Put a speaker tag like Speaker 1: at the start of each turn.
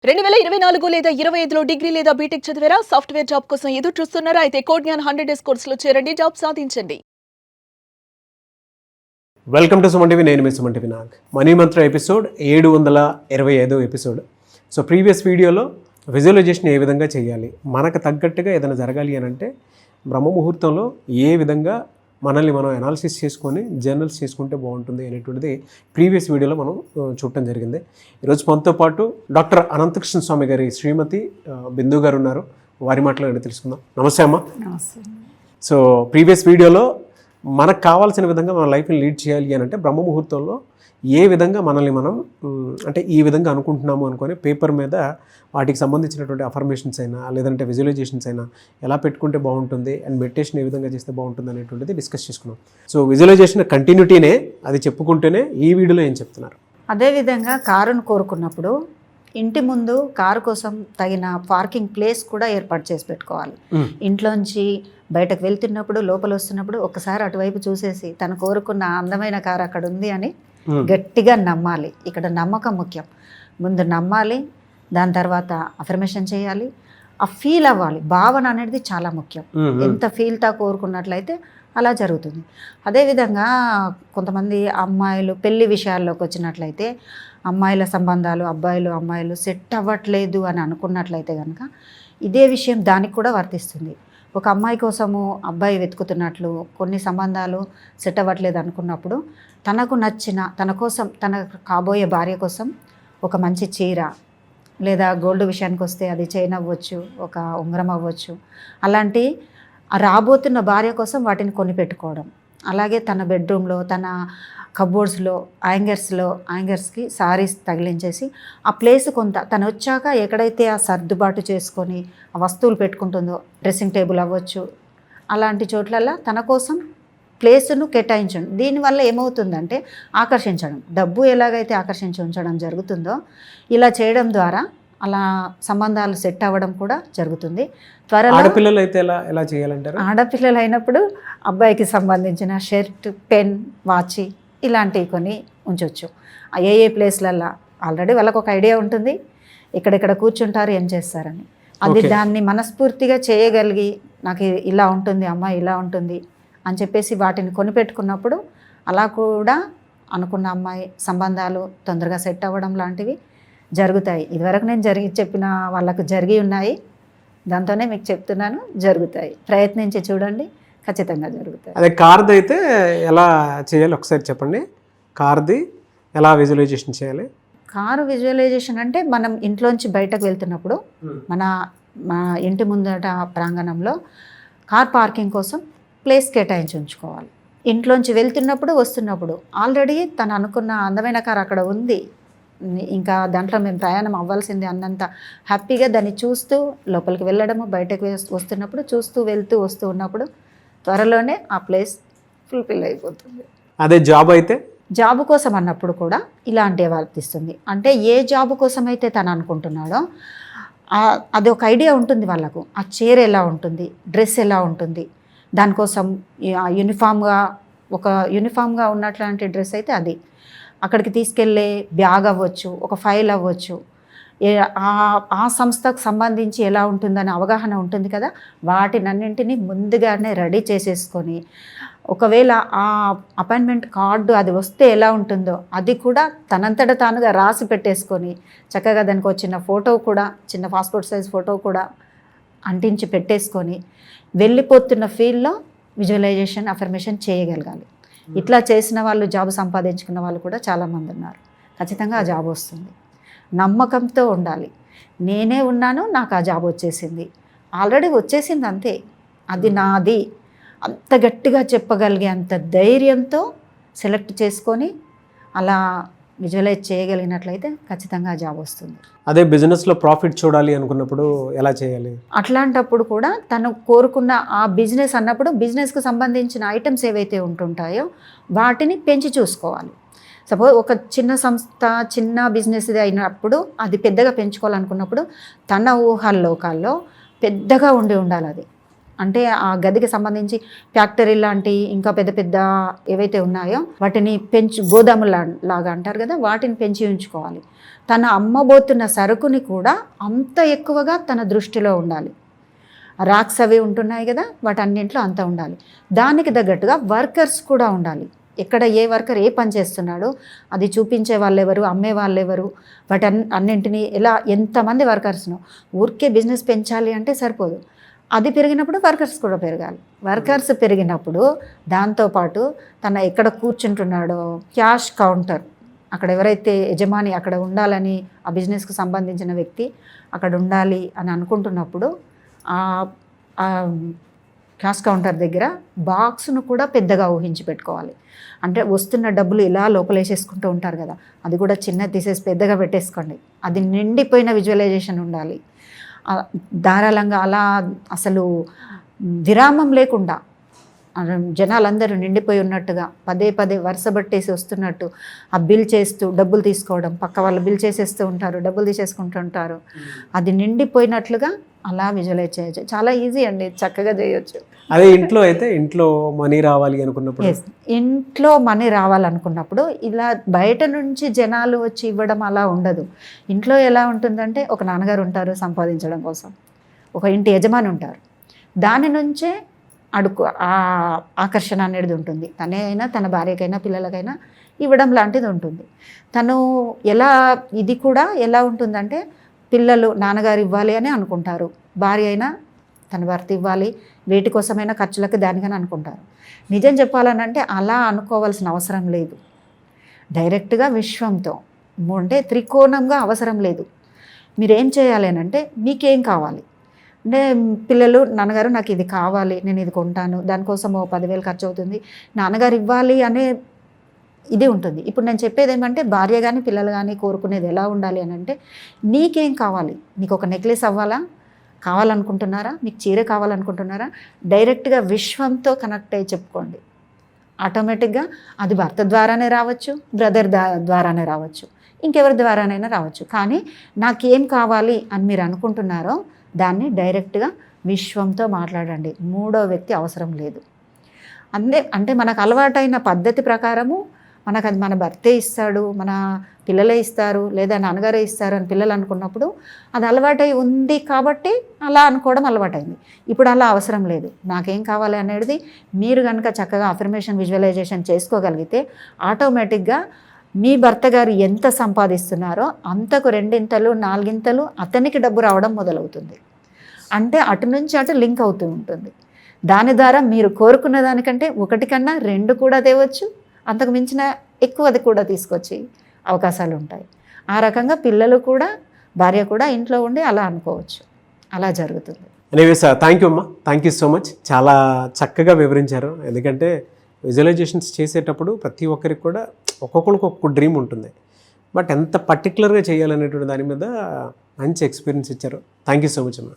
Speaker 1: 2024 లేదా 25లో డిగ్రీ లేదా బీటెక్ చదివారా? సాఫ్ట్‌వేర్ జాబ్ కోసం ఎదురు చూస్తున్నారా? అయితే కోడ్ జ్ఞాన్ 100 డేస్ కోర్సులో చేరండి, జాబ్ సాధించండి.
Speaker 2: Welcome to Suman TV. నేను మీ సుమన్ టీవీ నాగ్. మనీ మంత్ర ఎపిసోడ్ 725 ఎపిసోడ్. సో ప్రీవియస్ వీడియోలో విజువలైజేషన్ ఏ విధంగా చేయాలి, మనకు తగ్గట్టుగా ఏదైనా జరగాలి అని అంటే బ్రహ్మ ముహూర్తంలో ఏ విధంగా మనల్ని మనం అనాలిసిస్ చేసుకొని జర్నల్స్ చేసుకుంటే బాగుంటుంది అనేటువంటిది ప్రీవియస్ వీడియోలో మనం చూడటం జరిగింది. ఈరోజు మనతో పాటు డాక్టర్ అనంతకృష్ణ స్వామి గారి శ్రీమతి బిందు గారు ఉన్నారు. వారి మాటలు తెలుసుకుందాం. నమస్తే అమ్మ.
Speaker 3: నమస్తే.
Speaker 2: సో ప్రీవియస్ వీడియోలో మనకు కావాల్సిన విధంగా మన లైఫ్ని లీడ్ చేయాలి అని అంటే బ్రహ్మ ముహూర్తంలో ఏ విధంగా మనల్ని మనం అంటే ఈ విధంగా అనుకుంటున్నాము అనుకొని పేపర్ మీద వాటికి సంబంధించినటువంటి అఫర్మేషన్స్ అయినా లేదంటే విజువలైజేషన్స్ అయినా ఎలా పెట్టుకుంటే బాగుంటుంది అండ్ మెడిటేషన్ ఏ విధంగా చేస్తే బాగుంటుంది అనేటువంటిది డిస్కస్ చేసుకున్నాం. సో విజువలైజేషన్ కంటిన్యూటీనే, అది చెప్పుకుంటూనే ఈ వీడియోలో ఏం చెప్తున్నారు.
Speaker 3: అదేవిధంగా కారును కోరుకున్నప్పుడు ఇంటి ముందు కారు కోసం తగిన పార్కింగ్ ప్లేస్ కూడా ఏర్పాటు చేసి పెట్టుకోవాలి. ఇంట్లోంచి బయటకు వెళ్తున్నప్పుడు, లోపల వస్తున్నప్పుడు ఒకసారి అటువైపు చూసేసి తను కోరుకున్న అందమైన కారు అక్కడ ఉంది అని గట్టిగా నమ్మాలి. ఇక్కడ నమ్మకం ముఖ్యం. ముందు నమ్మాలి, దాని తర్వాత అఫర్మేషన్ చేయాలి, ఆ ఫీల్ అవ్వాలి. భావన అనేది చాలా ముఖ్యం. ఎంత ఫీల్తో కోరుకున్నట్లయితే అలా జరుగుతుంది. అదేవిధంగా కొంతమంది అమ్మాయిలు పెళ్లి విషయాల్లోకి వచ్చినట్లయితే అమ్మాయిల సంబంధాలు అమ్మాయిలు సెట్ అవ్వట్లేదు అని అనుకున్నట్లయితే కనుక ఇదే విషయం దానికి కూడా వర్తిస్తుంది. ఒక అమ్మాయి కోసము అబ్బాయి వెతుకుతున్నట్లు కొన్ని సంబంధాలు సెట్ అవ్వట్లేదు అనుకున్నప్పుడు తనకు నచ్చిన తన కోసం తన కాబోయే భార్య కోసం ఒక మంచి చీర లేదా గోల్డ్ విషయానికి వస్తే అది చైన్ అవ్వచ్చు, ఒక ఉంగరం అవ్వచ్చు, అలాంటి రాబోతున్న భార్య కోసం వాటిని కొని పెట్టుకోవడం. అలాగే తన బెడ్రూమ్లో తన కబోర్డ్స్లో యాంగర్స్కి సారీస్ తగిలించేసి ఆ ప్లేస్ కొంత తను వచ్చాక ఎక్కడైతే ఆ సర్దుబాటు చేసుకొని ఆ వస్తువులు పెట్టుకుంటుందో, డ్రెస్సింగ్ టేబుల్ అవ్వచ్చు, అలాంటి చోట్లల్లో తన కోసం ప్లేస్ను కేటాయించడం. దీనివల్ల ఏమవుతుందంటే ఆకర్షించడం, డబ్బు ఎలాగైతే ఆకర్షించి ఉంచడం జరుగుతుందో ఇలా చేయడం ద్వారా అలా సంబంధాలు సెట్ అవ్వడం కూడా జరుగుతుంది. త్వరలో
Speaker 2: ఆడపిల్లలు అయితే ఎలా చేయాలంటారు?
Speaker 3: ఆడపిల్లలు అయినప్పుడు అబ్బాయికి సంబంధించిన షర్ట్, పెన్, వాచి ఇలాంటివి కొన్ని ఉంచవచ్చు. ఏ ప్లేస్లల్లో ఆల్రెడీ వాళ్ళకు ఒక ఐడియా ఉంటుంది, ఎక్కడెక్కడ కూర్చుంటారు, ఏం చేస్తారని. అది దాన్ని మనస్ఫూర్తిగా చేయగలిగి నాకు ఇలా ఉంటుంది, అమ్మాయి ఇలా ఉంటుంది అని చెప్పేసి వాటిని కొనిపెట్టుకున్నప్పుడు అలా కూడా అనుకున్న అమ్మాయి సంబంధాలు తొందరగా సెట్ అవ్వడం లాంటివి జరుగుతాయి. ఇదివరకు నేను చెప్పిన వాళ్ళకు జరిగి ఉన్నాయి, దాంతోనే మీకు చెప్తున్నాను, జరుగుతాయి. ప్రయత్నించి చూడండి, ఖచ్చితంగా జరుగుతాయి.
Speaker 2: అదే కార్ది అయితే ఎలా చేయాలి ఒకసారి చెప్పండి. కార్ది ఎలా విజువలైజేషన్ చేయాలి?
Speaker 3: కారు విజువలైజేషన్ అంటే మనం ఇంట్లోంచి బయటకు వెళ్తున్నప్పుడు మన ఇంటి ముందట ప్రాంగణంలో కార్ పార్కింగ్ కోసం ప్లేస్ కేటాయించి ఉంచుకోవాలి. ఇంట్లోంచి వెళ్తున్నప్పుడు వస్తున్నప్పుడు ఆల్రెడీ తను అనుకున్న అందమైన కారు అక్కడ ఉంది, ఇంకా దాంట్లో మేము ప్రయాణం అవ్వాల్సిందే అన్నంత హ్యాపీగా దాన్ని చూస్తూ లోపలికి వెళ్ళడము, బయటకు వస్తున్నప్పుడు చూస్తూ వెళ్తూ వస్తూ ఉన్నప్పుడు త్వరలోనే ఆ ప్లేస్ ఫుల్ఫిల్ అయిపోతుంది.
Speaker 2: అదే జాబ్ అయితే
Speaker 3: జాబ్ కోసం అన్నప్పుడు కూడా ఇలాంటివి వర్తిస్తుంది. అంటే ఏ జాబ్ కోసం అయితే తను అనుకుంటున్నాడో అది ఒక ఐడియా ఉంటుంది వాళ్ళకు. ఆ చీర ఎలా ఉంటుంది, డ్రెస్ ఎలా ఉంటుంది, దానికోసం యూనిఫామ్గా ఉన్నట్లాంటి డ్రెస్ అయితే అది అక్కడికి తీసుకెళ్ళే బ్యాగ్ అవ్వచ్చు, ఒక ఫైల్ అవ్వచ్చు, ఆ సంస్థకు సంబంధించి ఎలా ఉంటుందని అవగాహన ఉంటుంది కదా, వాటినన్నింటినీ ముందుగానే రెడీ చేసేసుకొని ఒకవేళ ఆ అపాయింట్మెంట్ కార్డు అది వస్తే ఎలా ఉంటుందో అది కూడా తనంతట తానుగా రాసి పెట్టేసుకొని చక్కగా దానికి వచ్చిన ఫోటో కూడా, చిన్న పాస్పోర్ట్ సైజ్ ఫోటో కూడా అంటించి పెట్టేసుకొని వెళ్ళిపోతున్న ఫీల్డ్లో విజువలైజేషన్ అఫర్మేషన్ చేయగలగాలి. ఇట్లా చేసిన వాళ్ళు జాబ్ సంపాదించుకున్న వాళ్ళు కూడా చాలామంది ఉన్నారు. ఖచ్చితంగా ఆ జాబ్ వస్తుంది. నమ్మకంతో ఉండాలి. నేనే ఉన్నాను, నాకు ఆ జాబ్ వచ్చేసింది, ఆల్రెడీ వచ్చేసింది అంతే, అది నాది అంత గట్టిగా చెప్పగలిగే అంత ధైర్యంతో సెలెక్ట్ చేసుకొని అలా విజువలైజ్ చేయగలిగినట్లయితే ఖచ్చితంగా జాబ్ వస్తుంది.
Speaker 2: అదే బిజినెస్లో ప్రాఫిట్ చూడాలి అనుకున్నప్పుడు ఎలా చేయాలి?
Speaker 3: అట్లాంటప్పుడు కూడా తను కోరుకున్న ఆ బిజినెస్ అన్నప్పుడు బిజినెస్కు సంబంధించిన ఐటమ్స్ ఏవైతే ఉంటుంటాయో వాటిని పెంచి చూసుకోవాలి. సపోజ్ ఒక చిన్న సంస్థ, చిన్న బిజినెస్ అయినప్పుడు అది పెద్దగా పెంచుకోవాలనుకున్నప్పుడు తన ఊహల్లోకాల్లో పెద్దగా ఉండాలి. అది అంటే ఆ గదికి సంబంధించి ఫ్యాక్టరీ లాంటి ఇంకా పెద్ద పెద్ద ఏవైతే ఉన్నాయో వాటిని గోదాము లాగా అంటారు కదా, వాటిని పెంచి ఉంచుకోవాలి. తన అమ్మబోతున్న సరుకుని కూడా అంత ఎక్కువగా తన దృష్టిలో ఉండాలి. రాక్స్ అవి ఉంటున్నాయి కదా, వాటన్నింటిలో అంత ఉండాలి. దానికి తగ్గట్టుగా వర్కర్స్ కూడా ఉండాలి. ఎక్కడ ఏ వర్కర్ ఏ పని చేస్తున్నాడో అది చూపించే వాళ్ళు ఎవరు, అమ్మే వాళ్ళు ఎవరు, అన్నింటినీ ఎలా, ఎంతమంది వర్కర్స్ను. ఊరికే బిజినెస్ పెంచాలి అంటే సరిపోదు. అది పెరిగినప్పుడు వర్కర్స్ కూడా పెరగాలి. వర్కర్స్ పెరిగినప్పుడు దాంతోపాటు తన ఎక్కడ కూర్చుంటున్నాడో క్యాష్ కౌంటర్, అక్కడ ఎవరైతే యజమాని అక్కడ ఉండాలని, ఆ బిజినెస్కి సంబంధించిన వ్యక్తి అక్కడ ఉండాలి అని అనుకుంటున్నప్పుడు క్యాష్ కౌంటర్ దగ్గర బాక్స్ను కూడా పెద్దగా ఊహించి పెట్టుకోవాలి. అంటే వస్తున్న డబ్బులు ఇలా లోపలేసేసుకుంటూ ఉంటారు కదా, అది కూడా చిన్నది తీసేసి పెద్దగా పెట్టేసుకోండి. అది నిండిపోయిన విజువలైజేషన్ ఉండాలి. ధారాళంగా అలా అసలు విరామం లేకుండా జనాలందరూ నిండిపోయి ఉన్నట్టుగా పదే పదే వరుస బట్టేసి వస్తున్నట్టు ఆ బిల్ చేస్తూ డబ్బులు తీసుకోవడం, పక్క వాళ్ళు బిల్ చేసేస్తూ ఉంటారు, డబ్బులు తీసేసుకుంటూ ఉంటారు. అది నిండిపోయినట్లుగా అలా విజువలైజ్ చేయొచ్చు. చాలా ఈజీ అండి, చక్కగా చేయొచ్చు.
Speaker 2: అదే ఇంట్లో అయితే ఇంట్లో మనీ రావాలి అనుకున్నప్పుడు,
Speaker 3: ఇంట్లో మనీ రావాలనుకున్నప్పుడు ఇలా బయట నుంచి జనాలు వచ్చి ఇవ్వడం అలా ఉండదు. ఇంట్లో ఎలా ఉంటుందంటే ఒక నాన్నగారు ఉంటారు సంపాదించడం కోసం, ఒక ఇంటి యజమాని ఉంటారు, దాని నుంచే ఆకర్షణ అనేది ఉంటుంది. తనే అయినా తన భార్యకైనా పిల్లలకైనా ఇవ్వడం లాంటిది ఉంటుంది. తను ఇది కూడా ఎలా ఉంటుందంటే పిల్లలు నాన్నగారు ఇవ్వాలి అని అనుకుంటారు, భార్య అయినా తన భర్త ఇవ్వాలి, వేటి కోసమైనా ఖర్చులకు దానికని అనుకుంటారు. నిజం చెప్పాలనంటే అలా అనుకోవాల్సిన అవసరం లేదు. డైరెక్ట్గా విశ్వంతో అంటే త్రికోణంగా అవసరం లేదు. మీరేం చేయాలి అని అంటే మీకేం కావాలి అంటే, పిల్లలు నాన్నగారు నాకు ఇది కావాలి, నేను ఇది కొంటాను, దానికోసం 10,000 ఖర్చు అవుతుంది, నాన్నగారు ఇవ్వాలి అనే ఇది ఉంటుంది. ఇప్పుడు నేను చెప్పేది ఏమంటే భార్య కానీ పిల్లలు కానీ కోరుకునేది ఎలా ఉండాలి అని అంటే, నీకేం కావాలి, నీకు ఒక నెక్లెస్ కావాలనుకుంటున్నారా, మీకు చీర కావాలనుకుంటున్నారా, డైరెక్ట్గా విశ్వంతో కనెక్ట్ అయ్యి చెప్పుకోండి. ఆటోమేటిక్గా అది భర్త ద్వారానే రావచ్చు, బ్రదర్ ద్వారానే రావచ్చు, ఇంకెవరి ద్వారానైనా రావచ్చు. కానీ నాకేం కావాలి అని మీరు అనుకుంటున్నారో దాన్ని డైరెక్ట్గా విశ్వంతో మాట్లాడండి. మూడో వ్యక్తి అవసరం లేదు. అంటే మనకు అలవాటైన పద్ధతి ప్రకారము మనకు అది మన భర్తే ఇస్తాడు, మన పిల్లలే ఇస్తారు, లేదా నాన్నగారే ఇస్తారు అని పిల్లలు అనుకున్నప్పుడు అది అలవాటై ఉంది కాబట్టి అలా అనుకోవడం అలవాటైంది. ఇప్పుడు అలా అవసరం లేదు. నాకేం కావాలి అనేది మీరు కనుక చక్కగా అఫర్మేషన్ విజువలైజేషన్ చేసుకోగలిగితే ఆటోమేటిక్గా మీ భర్త గారు ఎంత సంపాదిస్తున్నారో అంతకు 2 4 అతనికి డబ్బు రావడం మొదలవుతుంది. అంటే అటు నుంచి అటు లింక్ అవుతూ ఉంటుంది. దాని ద్వారా మీరు కోరుకున్న దానికంటే 1 కన్నా 2 కూడా తేవచ్చు, అంతకు మించిన ఎక్కువది కూడా తీసుకొచ్చి అవకాశాలు ఉంటాయి. ఆ రకంగా పిల్లలు కూడా భార్య కూడా ఇంట్లో ఉండి అలా అనుకోవచ్చు. అలా జరుగుతుంది.
Speaker 2: ఎనీవేస్ థ్యాంక్ యూ అమ్మా, థ్యాంక్ యూ సో మచ్. చాలా చక్కగా వివరించారు. ఎందుకంటే విజువలైజేషన్స్ చేసేటప్పుడు ప్రతి ఒక్కరికి కూడా ఒక్కొక్కరికి ఒక్కొక్క డ్రీమ్ ఉంటుంది, బట్ ఎంత పర్టికులర్గా చేయాలనేటువంటి దాని మీద మంచి ఎక్స్పీరియన్స్ ఇచ్చారు. థ్యాంక్ యూ సో మచ్ అమ్మా.